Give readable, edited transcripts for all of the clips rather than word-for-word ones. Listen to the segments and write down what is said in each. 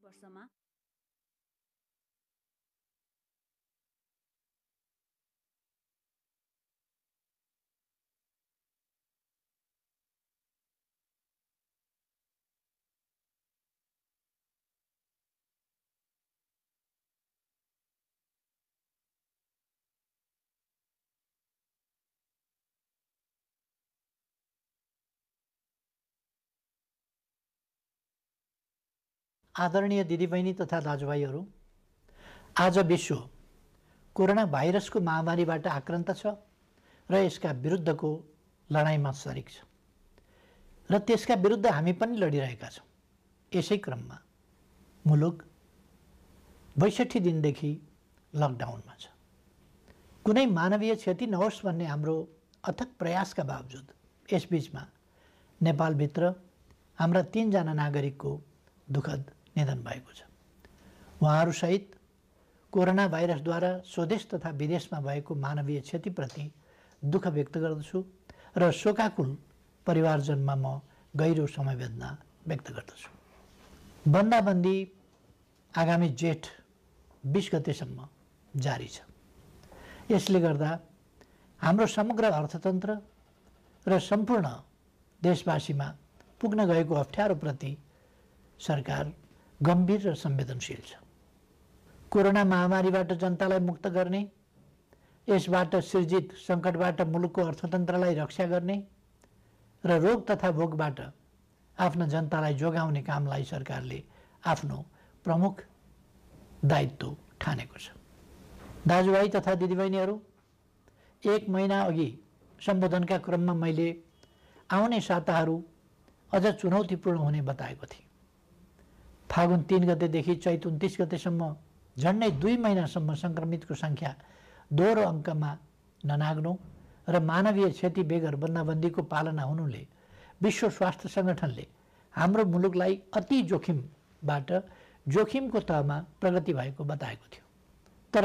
वर्षमा आदरणीय दिदीबहिनी तथा दाजुभाइहरू, आज विश्व कोरोना भाइरसको महामारीबाट आक्रान्त छ र यसका विरुद्धको लडाइँमा सरिक छ र त्यसका विरुद्ध हामी पनि लडिरहेका छौँ। यसै क्रममा मुलुक 62 दिनदेखि लकडाउनमा छ। कुनै मानवीय क्षति नहोस् भन्ने हाम्रो अथक प्रयासका बावजुद यसबीचमा नेपालभित्र हाम्रा 3 जना नागरिकको दुःखद निधन भएको छ। उहाँहरूसहित कोरोना भाइरसद्वारा स्वदेश तथा विदेशमा भएको मानवीय क्षतिप्रति दुःख व्यक्त गर्दछु र शोकाकुल परिवारजनमा म गहिरो समवेदना व्यक्त गर्दछु। बन्दाबन्दी आगामी जेठ 20 गतेसम्म जारी छ। यसले गर्दा हाम्रो समग्र अर्थतन्त्र र सम्पूर्ण देशवासीमा पुग्न गएको अप्ठ्यारोप्रति सरकार गम्भीर र संवेदनशील छ। कोरोना महामारीबाट जनतालाई मुक्त गर्ने, यसबाट सृजित सङ्कटबाट मुलुकको अर्थतन्त्रलाई रक्षा गर्ने र रोग तथा भोगबाट आफ्ना जनतालाई जोगाउने कामलाई सरकारले आफ्नो प्रमुख दायित्व ठानेको छ। दाजुभाइ तथा दिदीबहिनीहरू, 1 महिना अघि सम्बोधनका क्रममा मैले आउने साताहरू अझ चुनौतीपूर्ण हुने बताएको थिएँ। फागुन 3 गतेदेखि चैत 29 गतेसम्म झन्डै 2 महिनासम्म सङ्क्रमितको सङ्ख्या दोहोरो अङ्कमा ननाग्नु र मानवीय क्षति बेगर बन्दाबन्दीको पालना हुनुले विश्व स्वास्थ्य सङ्गठनले हाम्रो मुलुकलाई अति जोखिमबाट जोखिमको तहमा प्रगति भएको बताएको थियो। तर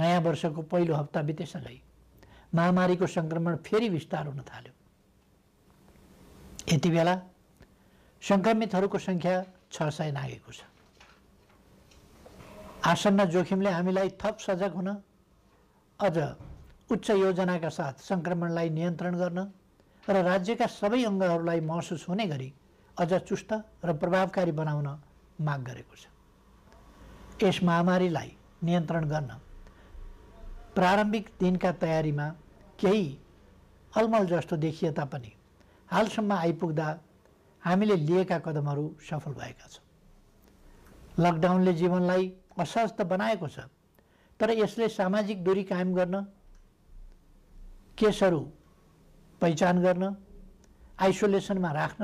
नयाँ वर्षको पहिलो हप्ता बितेसँगै महामारीको सङ्क्रमण फेरि विस्तार हुन थाल्यो। यति बेला सङ्क्रमितहरूको सङ्ख्या 600 नागेको छ। आसन्न जोखिमले हामीलाई थप सजग हुन, अझ उच्च योजनाका साथ सङ्क्रमणलाई नियन्त्रण गर्न र राज्यका सबै अङ्गहरूलाई महसुस हुने गरी अझ चुस्त र प्रभावकारी बनाउन माग गरेको छ। यस महामारीलाई नियन्त्रण गर्न प्रारम्भिक दिनका तयारीमा केही अलमल जस्तो देखिए तापनि हालसम्म आइपुग्दा हामीले लिएका कदमहरू सफल भएका छन्। लकडाउनले जीवनलाई असहज त बनाएको छ, तर यसले सामाजिक दूरी कायम गर्न, केसहरू पहिचान गर्न, आइसोलेसनमा राख्न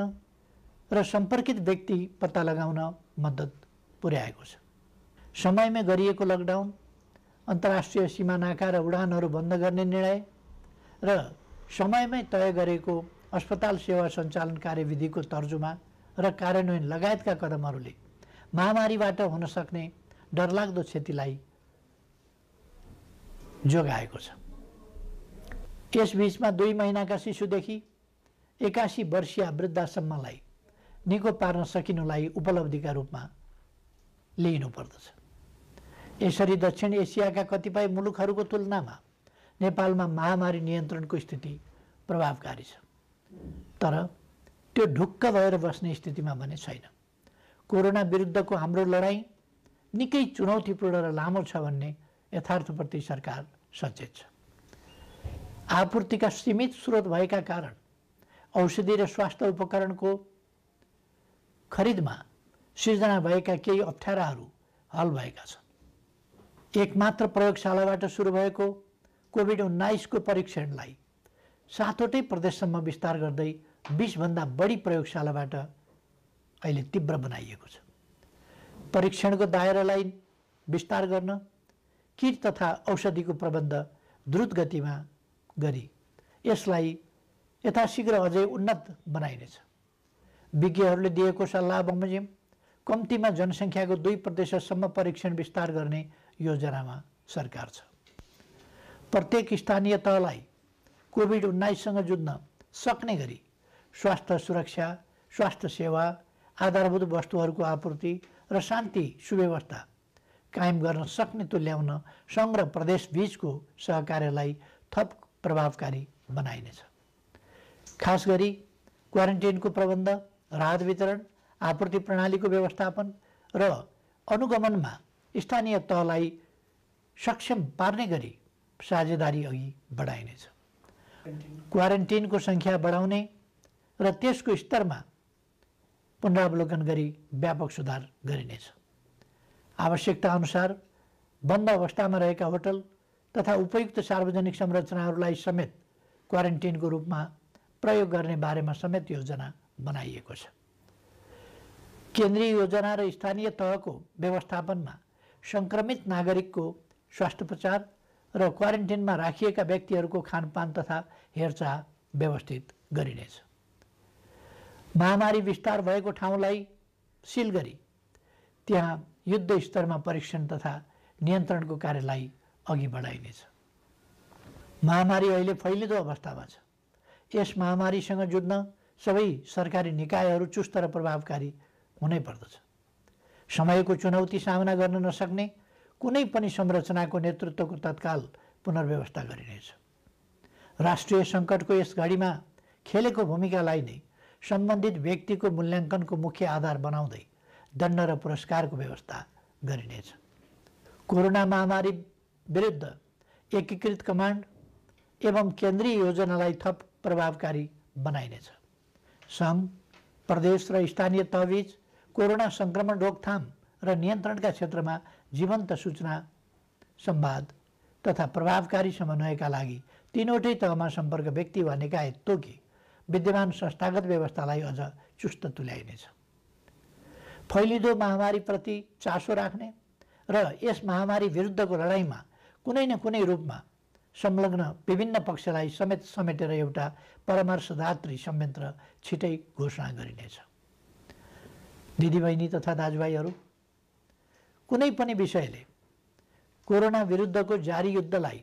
र सम्पर्कित व्यक्ति पत्ता लगाउन मद्दत पुर्याएको छ। समयमै गरिएको लकडाउन, अन्तर्राष्ट्रिय सीमा नाका र उडानहरू बन्द गर्ने निर्णय र समयमै तय गरेको अस्पताल सेवा सञ्चालन कार्यविधिको तर्जुमा र कार्यान्वयन लगायतका कदमहरूले महामारीबाट हुन सक्ने डरलाग्दो क्षतिलाई जोगाएको छ। यसबीचमा 2 महिनाका शिशुदेखि 81 वर्षीय वृद्धासम्मलाई निको पार्न सकिनुलाई उपलब्धिका रूपमा लिइनुपर्दछ। यसरी दक्षिण एसियाका कतिपय मुलुकहरूको तुलनामा नेपालमा महामारी नियन्त्रणको स्थिति प्रभावकारी छ, तर त्यो ढुक्क भएर बस्ने स्थितिमा भने छैन। कोरोना विरुद्धको हाम्रो लडाईँ निकै चुनौतीपूर्ण र लामो छ भन्ने यथार्थप्रति सरकार सचेत छ। आपूर्तिका सीमित स्रोत भएका कारण औषधि र स्वास्थ्य उपकरणको खरिदमा सिर्जना भएका केही अप्ठ्याराहरू हल भएका छन्। एकमात्र प्रयोगशालाबाट सुरु भएको कोभिड-19 को परीक्षणलाई 7वटै प्रदेशसम्म विस्तार गर्दै 20 भन्दा बढी प्रयोगशालाबाट अहिले तीव्र बनाइएको छ। परीक्षणको दायरालाई विस्तार गर्न किट तथा औषधिको प्रबन्ध द्रुत गतिमा गरी यसलाई यथाशीघ्र अझै उन्नत बनाइनेछ। विज्ञहरूले दिएको सल्लाह बमोजिम कम्तीमा जनसङ्ख्याको 2% परीक्षण विस्तार गर्ने योजनामा सरकार छ। प्रत्येक स्थानीय तहलाई कोभिड-19सँग जुझ्न सक्ने गरी स्वास्थ्य सुरक्षा, स्वास्थ्य सेवा, आधारभूत वस्तुहरूको आपूर्ति र शान्ति सुव्यवस्था कायम गर्न सक्ने तुल्याउन सङ्घ र प्रदेश बीचको सहकार्यलाई थप प्रभावकारी बनाइनेछ। खास गरी क्वारेन्टाइनको प्रबन्ध, राहत वितरण, आपूर्ति प्रणालीको व्यवस्थापन र अनुगमनमा स्थानीय तहलाई सक्षम पार्ने गरी साझेदारी अघि बढाइनेछ। क्वारेन्टाइनको सङ्ख्या बढाउने र त्यसको स्तरमा पुनरावलोकन गरी व्यापक सुधार गरिनेछ। आवश्यकता अनुसार बन्द अवस्थामा रहेका होटल तथा उपयुक्त सार्वजनिक संरचनाहरूलाई समेत क्वारेन्टाइनको रूपमा प्रयोग गर्ने बारेमा समेत योजना बनाइएको छ। केन्द्रीय योजना र स्थानीय तहको व्यवस्थापनमा सङ्क्रमित नागरिकको स्वास्थ्योपचार र क्वारेन्टाइनमा राखिएका व्यक्तिहरूको खानपान तथा हेरचाह व्यवस्थित गरिनेछ। महामारी विस्तार भएको ठाउँलाई सिल गरी त्यहाँ युद्ध स्तरमा परीक्षण तथा नियन्त्रणको कार्यलाई अघि बढाइनेछ। महामारी अहिले फैलिँदो अवस्थामा छ। यस महामारीसँग जुझ्न सबै सरकारी निकायहरू चुस्त र प्रभावकारी हुनै पर्दछ। समयको चुनौती सामना गर्न नसक्ने कुनै पनि संरचनाको नेतृत्वको तत्काल पुनर्व्यवस्था गरिनेछ। राष्ट्रिय सङ्कटको यस घडीमा खेलेको भूमिकालाई नै सम्बन्धित व्यक्तिको मूल्याङ्कनको मुख्य आधार बनाउँदै दण्ड र पुरस्कारको व्यवस्था गरिनेछ। कोरोना महामारी विरुद्ध एकीकृत कमान्ड एवं केन्द्रीय योजनालाई थप प्रभावकारी बनाइनेछ। सङ्घ, प्रदेश र स्थानीय तहबीच कोरोना सङ्क्रमण रोकथाम र नियन्त्रणका क्षेत्रमा जीवन्त सूचना, संवाद तथा प्रभावकारी समन्वयका लागि तीनवटै तहमा सम्पर्क व्यक्ति वा निकाय तोकी विद्यमान संस्थागत व्यवस्थालाई अझ चुस्त तुल्याइनेछ। फैलिँदो महामारीप्रति चासो राख्ने र यस महामारी विरुद्धको लडाइँमा कुनै न कुनै रूपमा संलग्न विभिन्न पक्षलाई समेटेर एउटा परामर्शदात्री संयन्त्र छिटै घोषणा गरिनेछ। दिदीबहिनी तथा दाजुभाइहरू, कुनै पनि विषयले कोरोना विरुद्धको जारी युद्धलाई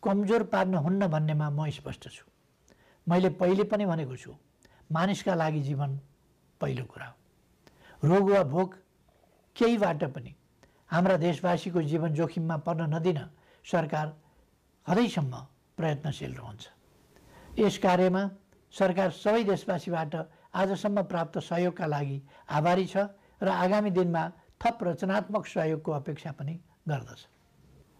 कमजोर पार्न हुन्न भन्नेमा म स्पष्ट छु। मैले पहिले पनि भनेको छु, मानिसका लागि जीवन पहिलो कुरा हो। रोग वा भोक केहीबाट पनि हाम्रा देशवासीको जीवन जोखिममा पर्न नदिन सरकार हदैसम्म प्रयत्नशील रहन्छ। यस कार्यमा सरकार सबै देशवासीबाट आजसम्म प्राप्त सहयोगका लागि आभारी छ र आगामी दिनमा थप रचनात्मक सहयोगको अपेक्षा पनि गर्दछ।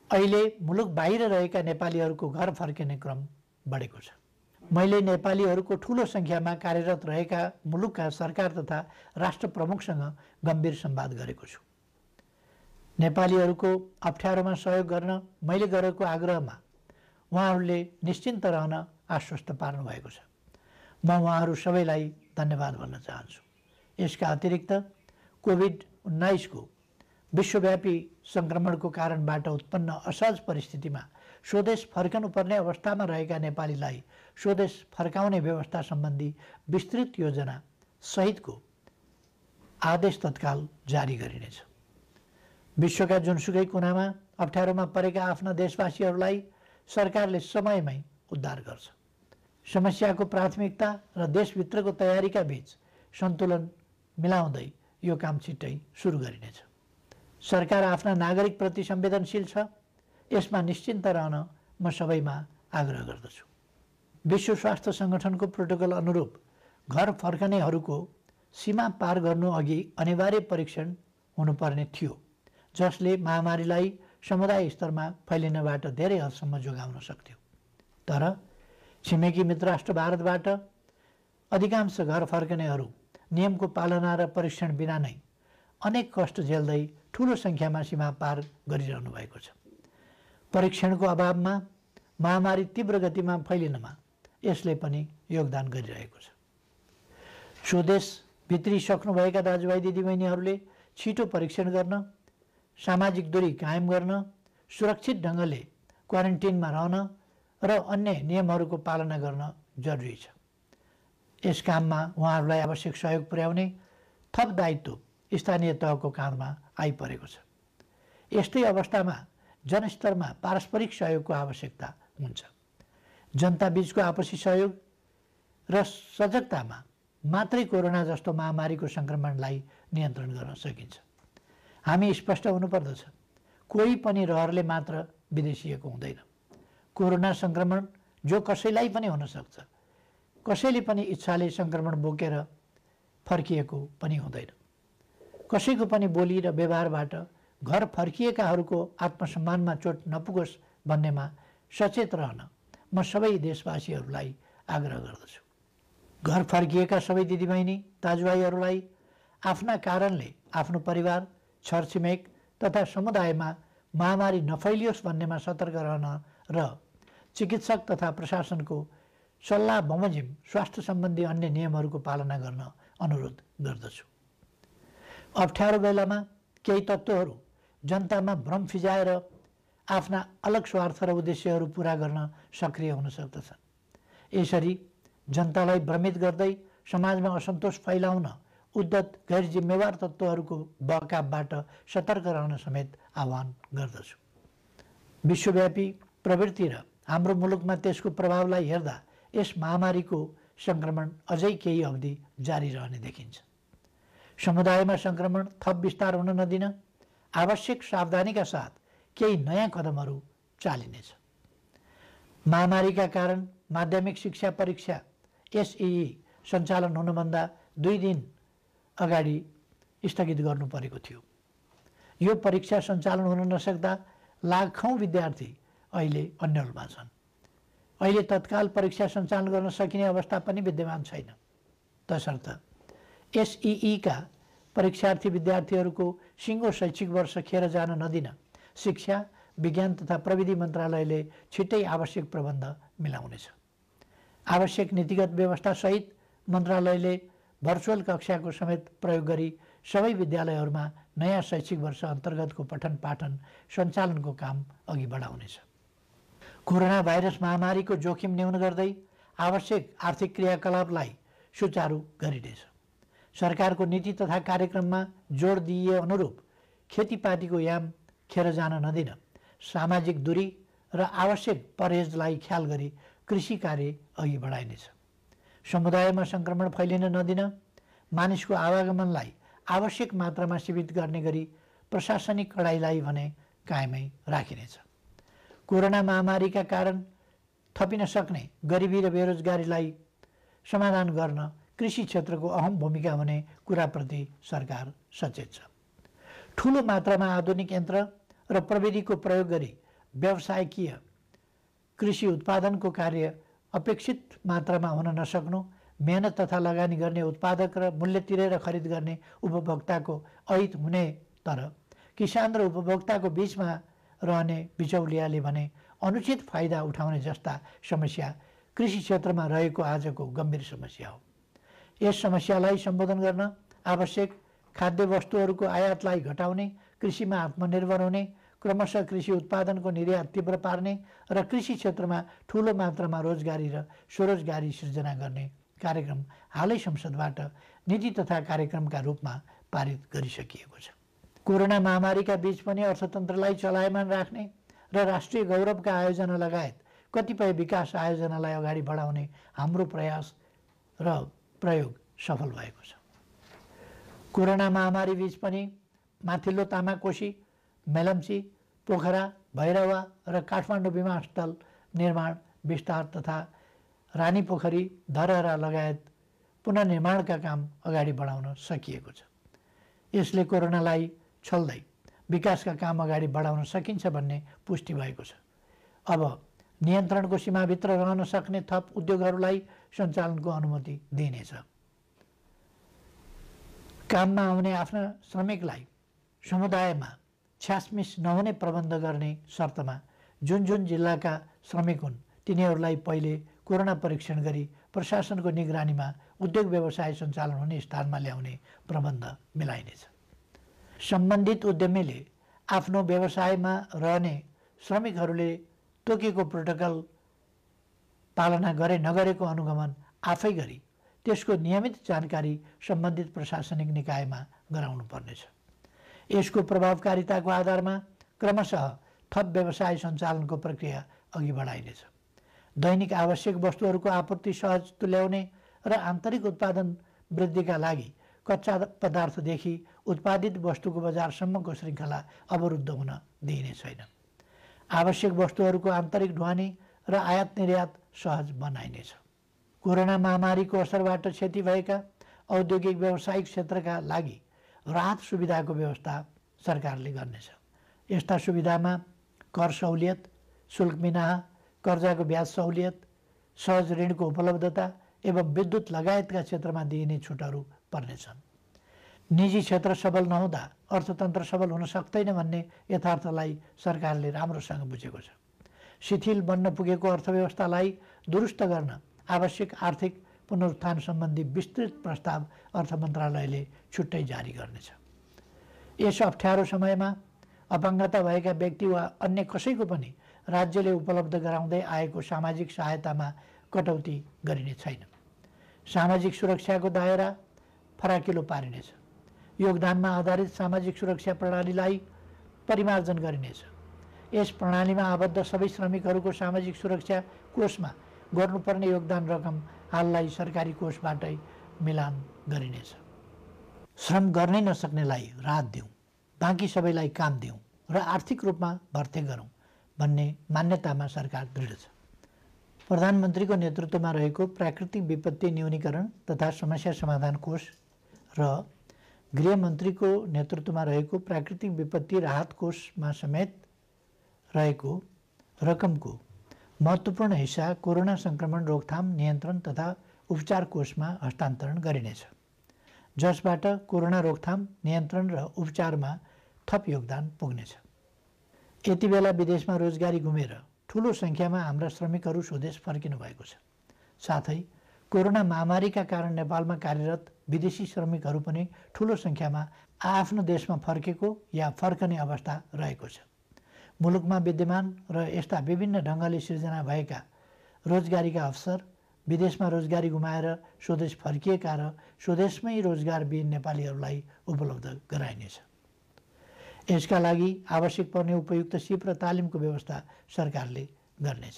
अहिले मुलुक बाहिर रहेका नेपालीहरूको घर फर्किने क्रम बढेको छ। मैले नेपालीहरूको ठुलो सङ्ख्यामा कार्यरत रहेका मुलुकका सरकार तथा राष्ट्र प्रमुखसँग गम्भीर संवाद गरेको छु। नेपालीहरूको अप्ठ्यारोमा सहयोग गर्न मैले गरेको आग्रहमा उहाँहरूले निश्चिन्त रहन आश्वस्त पार्नु भएको छ। म उहाँहरू सबैलाई धन्यवाद भन्न चाहन्छु। यसका अतिरिक्त कोभिड-19 को विश्वव्यापी सङ्क्रमणको कारणबाट उत्पन्न असहज परिस्थितिमा स्वदेश फर्कनुपर्ने अवस्थामा रहेका नेपालीलाई स्वदेश फर्काउने व्यवस्था सम्बन्धी विस्तृत योजना सहितको आदेश तत्काल जारी गरिनेछ। विश्वका जुनसुकै कुनामा अप्ठ्यारोमा परेका आफ्ना देशवासीहरूलाई सरकारले समयमै उद्धार गर्छ। समस्याको प्राथमिकता र देशभित्रको तयारीका बीच सन्तुलन मिलाउँदै यो काम छिट्टै सुरु गरिनेछ। सरकार आफ्ना नागरिकप्रति संवेदनशील छ, यसमा निश्चिन्त रहन म सबैमा आग्रह गर्दछु। विश्व स्वास्थ्य सङ्गठनको प्रोटोकल अनुरूप घर फर्कनेहरूको सीमा पार गर्नु अघि अनिवार्य परीक्षण हुनुपर्ने थियो, जसले महामारीलाई समुदाय स्तरमा फैलिनबाट धेरै हदसम्म जोगाउन सक्थ्यो। तर छिमेकी मित्र राष्ट्र भारतबाट अधिकांश घर फर्कनेहरू नियमको पालना र परीक्षण बिना नै अनेक कष्ट झेल्दै ठुलो सङ्ख्यामा सीमा पार गरिरहनु भएको छ। परीक्षणको अभावमा महामारी तीव्र गतिमा फैलिनमा यसले पनि योगदान गरिरहेको छ। स्वदेश भित्रिसक्नुभएका दाजुभाइ दिदीबहिनीहरूले छिटो परीक्षण गर्न, सामाजिक दूरी कायम गर्न, सुरक्षित ढङ्गले क्वारेन्टिनमा रहन र अन्य नियमहरूको पालना गर्न जरुरी छ। यस काममा उहाँहरूलाई आवश्यक सहयोग पुर्याउने थप दायित्व स्थानीय तहको काँधमा आइपरेको छ। यस्तै अवस्थामा जनस्तरमा पारस्परिक सहयोगको आवश्यकता हुन्छ। जनता बीचको आपसी सहयोग र सजगतामा मात्रै कोरोना जस्तो महामारीको सङ्क्रमणलाई नियन्त्रण गर्न सकिन्छ। हामी स्पष्ट हुनुपर्दछ। कोही पनि रहरले मात्र विदेशिएको हुँदैन। कोरोना सङ्क्रमण जो कसैलाई पनि हुनसक्छ। कसैले पनि इच्छाले सङ्क्रमण बोकेर फर्किएको पनि हुँदैन। कसैको पनि बोली र व्यवहारबाट घर फर्किएकाहरूको आत्मसम्मानमा चोट नपुगोस् भन्नेमा सचेत रहन म सबै देशवासीहरूलाई आग्रह गर्दछु। घर फर्किएका सबै दिदीबहिनी दाजुभाइहरूलाई आफ्ना कारणले आफ्नो परिवार, छरछिमेक तथा समुदायमा महामारी नफैलियोस् भन्नेमा सतर्क रहन र चिकित्सक तथा प्रशासनको सल्लाह बमोजिम स्वास्थ्य सम्बन्धी अन्य नियमहरूको पालना गर्न अनुरोध गर्दछु। अप्ठ्यारो बेलामा केही तत्त्वहरू जनतामा भ्रम फिजाएर आफ्ना अलग स्वार्थ र उद्देश्यहरू पुरा गर्न सक्रिय हुन सक्दछन्। यसरी जनतालाई भ्रमित गर्दै समाजमा असन्तोष फैलाउन उद्धत गैर जिम्मेवार तत्त्वहरूको बहकावबाट सतर्क रहन समेत आह्वान गर्दछु। विश्वव्यापी प्रवृत्ति र हाम्रो मुलुकमा त्यसको प्रभावलाई हेर्दा यस महामारीको सङ्क्रमण अझै केही अवधि जारी रहने देखिन्छ। समुदायमा सङ्क्रमण थप विस्तार हुन नदिन आवश्यक सावधानीका साथ केही नयाँ कदमहरू चालिनेछ। महामारीका कारण माध्यमिक शिक्षा परीक्षा एसईई सञ्चालन हुनुभन्दा 2 दिन अगाडि स्थगित गर्नु परेको थियो। यो परीक्षा सञ्चालन हुन नसक्दा लाखौँ विद्यार्थी अहिले अन्यलमा छन्। अहिले तत्काल परीक्षा सञ्चालन गर्न सकिने अवस्था पनि विद्यमान छैन। तसर्थ एसईईका परीक्षार्थी विद्यार्थीहरूको सिङ्गो शैक्षिक वर्ष खेर जान नदिन शिक्षा, विज्ञान तथा प्रविधि मन्त्रालयले छिट्टै आवश्यक प्रबन्ध मिलाउनेछ। आवश्यक नीतिगत व्यवस्थासहित मन्त्रालयले भर्चुअल कक्षाको समेत प्रयोग गरी सबै विद्यालयहरूमा नयाँ शैक्षिक वर्ष अन्तर्गतको पठन पाठन सञ्चालनको काम अघि बढाउनेछ। कोरोना भाइरस महामारीको जोखिम न्यून गर्दै आवश्यक आर्थिक क्रियाकलापलाई सुचारू गरिनेछ। सरकारको नीति तथा कार्यक्रममा जोड दिइए अनुरूप खेतीपातीको याम खेर जान नदिन सामाजिक दूरी र आवश्यक परहेजलाई ख्याल गरी कृषि कार्य अघि बढाइनेछ। समुदायमा सङ्क्रमण फैलिन नदिन मानिसको आवागमनलाई आवश्यक मात्रामा सीमित गर्ने गरी प्रशासनिक कडाइलाई भने कायमै राखिनेछ। कोरोना महामारीका कारण थपिन सक्ने गरिबी र बेरोजगारीलाई समाधान गर्न कृषि क्षेत्रको अहम भूमिका हुने कुराप्रति सरकार सचेत छ। ठुलो मात्रामा आधुनिक यन्त्र र प्रविधिको प्रयोग गरी व्यावसायिकीय कृषि उत्पादनको कार्य अपेक्षित मात्रामा हुन नसक्नु, मेहनत तथा लगानी गर्ने उत्पादक र मूल्य तिरेर खरिद गर्ने उपभोक्ताको अहित हुने, तर किसान र उपभोक्ताको बीचमा रहने बिचौलियाले भने अनुचित फाइदा उठाउने जस्ता समस्या कृषि क्षेत्रमा रहेको आजको गम्भीर समस्या हो। यस समस्यालाई सम्बोधन गर्न आवश्यक खाद्य वस्तुहरूको आयातलाई घटाउने, कृषिमा आत्मनिर्भर हुने, क्रमशः कृषि उत्पादनको निर्यात तीव्र पार्ने र कृषि क्षेत्रमा ठुलो मात्रामा रोजगारी र स्वरोजगारी सृजना गर्ने कार्यक्रम हालै संसदबाट नीति तथा कार्यक्रमका रूपमा पारित गरिसकिएको छ। कोरोना महामारीका बीच पनि अर्थतन्त्रलाई चलायमान राख्ने र राष्ट्रिय गौरवका आयोजना लगायत कतिपय विकास आयोजनालाई अगाडि बढाउने हाम्रो प्रयास र प्रयोग सफल भएको छ। कोरोना महामारी बीच पनि माथिल्लो तामाकोशी, मेलम्ची, पोखरा, भैरवा र काठमाडौँ विमानस्थल निर्माण विस्तार तथा रानी पोखरी, धरहरा लगायत पुनर्निर्माणका काम अगाडि बढाउन सकिएको छ। यसले कोरोनालाई छल्दै विकासका काम अगाडि बढाउन सकिन्छ भन्ने पुष्टि भएको छ। अब नियन्त्रणको सीमाभित्र रहन सक्ने थप उद्योगहरूलाई सञ्चालनको अनुमति दिइनेछ। काममा आउने आफ्ना श्रमिकलाई समुदायमा छ्यासमिस नहुने प्रबन्ध गर्ने शर्तमा जुन जुन जिल्लाका श्रमिक हुन् तिनीहरूलाई पहिले कोरोना परीक्षण गरी प्रशासनको निगरानीमा उद्योग व्यवसाय सञ्चालन हुने स्थानमा ल्याउने प्रबन्ध मिलाइनेछ। सम्बन्धित उद्यमीले आफ्नो व्यवसायमा रहने श्रमिकहरूले तोकेको प्रोटोकल पालना गरे नगरेको अनुगमन आफै गरी त्यसको नियमित जानकारी सम्बन्धित प्रशासनिक निकायमा गराउनु पर्नेछ। यसको प्रभावकारिताको आधारमा क्रमशः थप व्यवसाय सञ्चालनको प्रक्रिया अघि बढाइनेछ। दैनिक आवश्यक वस्तुहरूको आपूर्ति सहज तुल्याउने र आन्तरिक उत्पादन वृद्धिका लागि कच्चा पदार्थदेखि उत्पादित वस्तुको बजारसम्मको श्रृङ्खला अवरुद्ध हुन दिइने छैन। आवश्यक वस्तुहरूको आन्तरिक ढुवानी र आयात निर्यात सहज बनाइनेछ। कोरोना महामारीको असरबाट क्षति भएका औद्योगिक व्यावसायिक क्षेत्रका लागि राहत सुविधाको व्यवस्था सरकारले गर्नेछ। यस्ता सुविधामा कर सहुलियत, शुल्क मिनाहा, कर्जाको ब्याज सहुलियत, सहज ऋणको उपलब्धता एवं विद्युत लगायतका क्षेत्रमा दिइने छुटहरू पर्नेछन्। निजी क्षेत्र सबल नहुँदा अर्थतन्त्र सबल हुन सक्दैन भन्ने यथार्थलाई सरकारले राम्रोसँग बुझेको छ। शिथिल बन्न पुगेको अर्थव्यवस्थालाई दुरुस्त गर्न आवश्यक आर्थिक पुनरुत्थान सम्बन्धी विस्तृत प्रस्ताव अर्थ मन्त्रालयले छुट्टै जारी गर्नेछ। यस अप्ठ्यारो समयमा अपाङ्गता भएका व्यक्ति वा अन्य कसैको पनि राज्यले उपलब्ध गराउँदै आएको सामाजिक सहायतामा कटौती गरिने छैन। सामाजिक सुरक्षाको दायरा फराकिलो पारिनेछ। योगदानमा आधारित सामाजिक सुरक्षा प्रणालीलाई परिमार्जन गरिनेछ। यस प्रणालीमा आबद्ध सबै श्रमिकहरूको सामाजिक सुरक्षा कोषमा गर्नुपर्ने योगदान रकम हाललाई सरकारी कोषबाटै मिलान गरिनेछ। श्रम गर्नै नसक्नेलाई राहत दिउँ, बाँकी सबैलाई काम दिउँ र आर्थिक रूपमा भर्ते गरौँ भन्ने मान्यतामा सरकार दृढ छ। प्रधानमन्त्रीको नेतृत्वमा रहेको प्राकृतिक विपत्ति न्यूनीकरण तथा समस्या समाधान कोष र गृहमन्त्रीको नेतृत्वमा रहेको प्राकृतिक विपत्ति राहत कोषमा समेत रहेको रकमको महत्त्वपूर्ण हिस्सा कोरोना सङ्क्रमण रोकथाम, नियन्त्रण तथा उपचार कोषमा हस्तान्तरण गरिनेछ, जसबाट कोरोना रोकथाम, नियन्त्रण र उपचारमा थप योगदान पुग्नेछ। यति बेला विदेशमा रोजगारी गुमेर ठुलो सङ्ख्यामा हाम्रा श्रमिकहरू स्वदेश फर्किनु भएको छ। साथै कोरोना महामारीका कारण नेपालमा कार्यरत विदेशी श्रमिकहरू पनि ठुलो सङ्ख्यामा आफ्नो देशमा फर्केको या फर्कने अवस्था रहेको छ। मुलुकमा विद्यमान र यस्ता विभिन्न ढङ्गले सिर्जना भएका रोजगारीका अवसर, विदेशमा रोजगारी गुमाएर स्वदेश फर्किएका र स्वदेशमै रोजगारविहीन नेपालीहरूलाई उपलब्ध गराइनेछ। यसका लागि आवश्यक पर्ने उपयुक्त सिप र तालिमको व्यवस्था सरकारले गर्नेछ।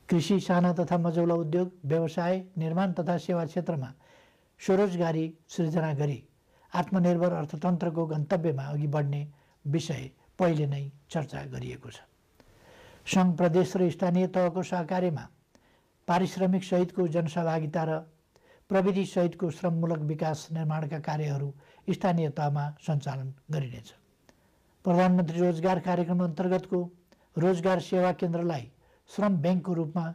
कृषि, साना तथा मझौला उद्योग, व्यवसाय, निर्माण तथा सेवा क्षेत्रमा स्वरोजगारी सृजना गरी आत्मनिर्भर अर्थतन्त्रको गन्तव्यमा अघि बढ्ने विषय पहिले नै चर्चा गरिएको छ। सङ्घ, प्रदेश र स्थानीय तहको सहकार्यमा पारिश्रमिक सहितको जनसहभागिता र प्रविधि सहितको श्रममूलक विकास निर्माणका कार्यहरू स्थानीय तहमा सञ्चालन गरिनेछ। प्रधानमन्त्री रोजगार कार्यक्रम अन्तर्गतको रोजगार सेवा केन्द्रलाई श्रम ब्याङ्कको रूपमा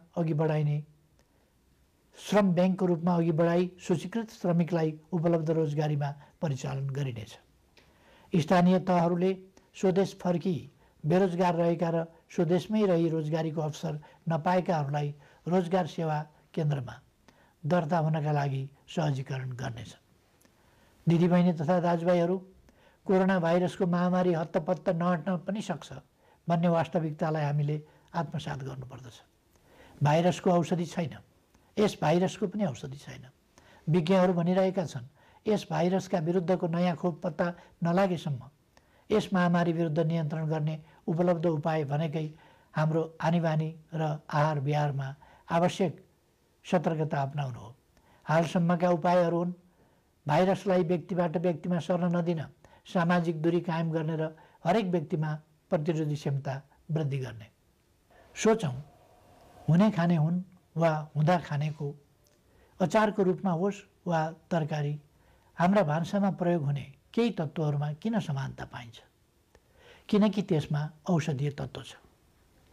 अघि बढाई सूचीकृत श्रमिकलाई उपलब्ध रोजगारीमा परिचालन गरिनेछ। स्थानीय तहहरूले स्वदेश फर्की बेरोजगार रहेका र स्वदेशमै रही रोजगारीको अवसर नपाएकाहरूलाई रोजगार सेवा केन्द्रमा दर्ता हुनका लागि सहजीकरण गर्नेछ। दिदीबहिनी तथा दाजुभाइहरू, कोरोना भाइरसको महामारी हत्तपत्त नहट्न पनि सक्छ भन्ने वास्तविकतालाई हामीले आत्मसात गर्नुपर्दछ। भाइरसको औषधि छैन, यस भाइरसको पनि औषधि छैन। विज्ञहरू भनिरहेका छन्, यस भाइरसका विरुद्धको नयाँ खोप पत्ता नलागेसम्म यस महामारी विरुद्ध नियन्त्रण गर्ने उपलब्ध उपाय भनेकै हाम्रो आनीबानी र आहार विहारमा आवश्यक सतर्कता अपनाउनु हो। हालसम्मका उपायहरू हुन् भाइरसलाई व्यक्तिबाट व्यक्तिमा सर्न नदिन, सामाजिक दूरी कायम गर्ने र हरेक व्यक्तिमा प्रतिरोधी क्षमता वृद्धि गर्ने। सोचौँ, हुने खाने हुन् वा हुँदा खानेको अचारको रूपमा होस् वा तरकारी, हाम्रा भान्सामा प्रयोग हुने केही तत्त्वहरूमा किन समानता पाइन्छ? किनकि त्यसमा औषधीय तत्त्व छ।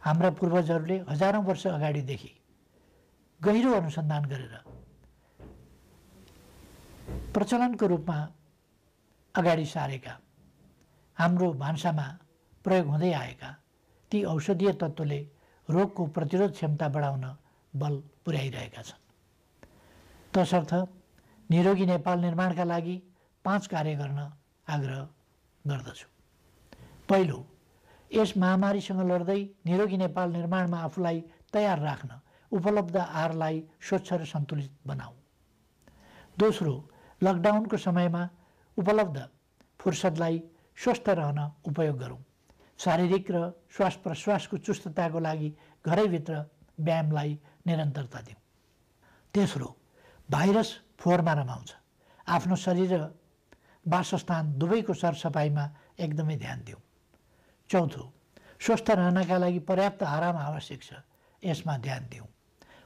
हाम्रा पूर्वजहरूले हजारौँ वर्ष अगाडिदेखि गहिरो अनुसन्धान गरेर प्रचलनको रूपमा अगाडि सारेका, हाम्रो भान्सामा प्रयोग हुँदै आएका ती औषधीय तत्त्वले रोगको प्रतिरोध क्षमता बढाउन बल पुर्याइरहेका छन्। तसर्थ निरोगी नेपाल निर्माणका लागि 5 कार्य गर्न आग्रह गर्दछु। पहिलो, यस महामारीसँग लड्दै निरोगी नेपाल निर्माणमा आफूलाई तयार राख्न उपलब्ध आहारलाई स्वच्छ र सन्तुलित बनाऊ। दोस्रो, लकडाउनको समयमा उपलब्ध फुर्सदलाई स्वस्थ रहन उपयोग गरौँ। शारीरिक र श्वास प्रश्वासको चुस्तताको लागि घरैभित्र व्यायामलाई निरन्तरता दिउँ। तेस्रो, भाइरस फोहोरमा रमाउँछ। आफ्नो शरीर र वासस्थान दुवैको सरसफाइमा एकदमै ध्यान दिउँ। चौथो, स्वस्थ रहनका लागि पर्याप्त आराम आवश्यक छ, यसमा ध्यान दिउँ।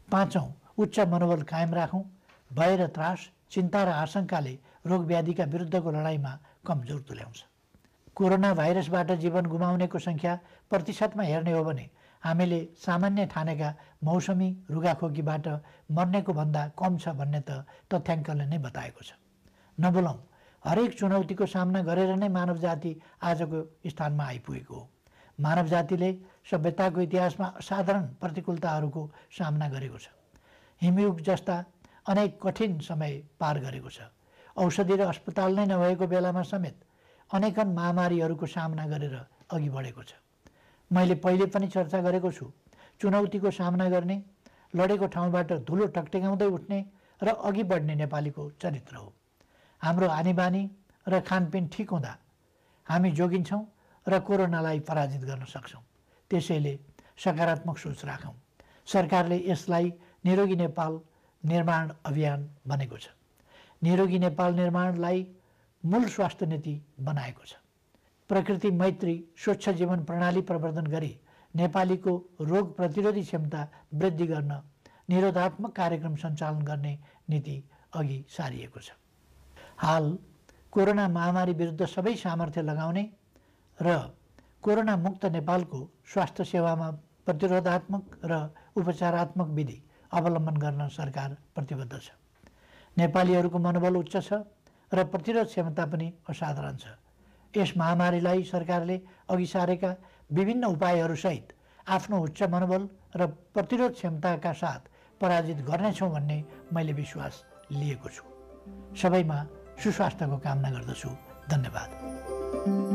पाँचौँ, उच्च मनोबल कायम राखौँ। भय र त्रास, चिन्ता र आशंकाले रोगव्याधिका विरुद्धको लडाइँमा कमजोर तुल्याउँछ। कोरोना भाइरसबाट जीवन गुमाउनेको सङ्ख्या प्रतिशतमा हेर्ने हो भने हामीले सामान्य ठानेका मौसमी रुगाखोकीबाट मर्नेको भन्दा कम छ भन्ने त तथ्याङ्कले नै बताएको छ। नबोलौँ, हरेक चुनौतीको सामना गरेर नै मानव जाति आजको स्थानमा आइपुगेको हो। मानव जातिले सभ्यताको इतिहासमा असाधारण प्रतिकूलताहरूको सामना गरेको छ। हिमयुग जस्ता अनेक कठिन समय पार गरेको छ। औषधि र अस्पताल नै नभएको बेलामा समेत अनेकन महामारीहरूको सामना गरेर अघि बढेको छ। मैले पहिले पनि चर्चा गरेको छु, चुनौतीको सामना गर्ने, लडेको ठाउँबाट धुलो टकटकाउँदै उठ्ने र अघि बढ्ने नेपालीको चरित्र हो। हाम्रो आनीबानी र खानपिन ठिक हुँदा हामी जोगिन्छौँ र कोरोनालाई पराजित गर्न सक्छौँ। त्यसैले सकारात्मक सोच राखौँ। सरकारले यसलाई निरोगी नेपाल निर्माण अभियान भनेको छ। निरोगी नेपाल निर्माणलाई मूल स्वास्थ्य नीति बनाएको छ। प्रकृति मैत्री स्वच्छ जीवन प्रणाली प्रवर्धन गरी नेपालीको रोग प्रतिरोधी क्षमता वृद्धि गर्न निरोधात्मक कार्यक्रम सञ्चालन गर्ने नीति अघि सारिएको छ। हाल कोरोना महामारी विरुद्ध सबै सामर्थ्य लगाउने र कोरोना मुक्त नेपालको स्वास्थ्य सेवामा प्रतिरोधात्मक र उपचारात्मक विधि अवलम्बन गर्न सरकार प्रतिबद्ध छ। नेपालीहरूको मनोबल उच्च छ र प्रतिरोध क्षमता पनि असाधारण छ। यस महामारीलाई सरकारले अघि सारेका विभिन्न उपायहरूसहित आफ्नो उच्च मनोबल र प्रतिरोध क्षमताका साथ पराजित गर्नेछौँ भन्ने मैले विश्वास लिएको छु। सबैमा सुस्वास्थ्यको कामना गर्दछु। धन्यवाद।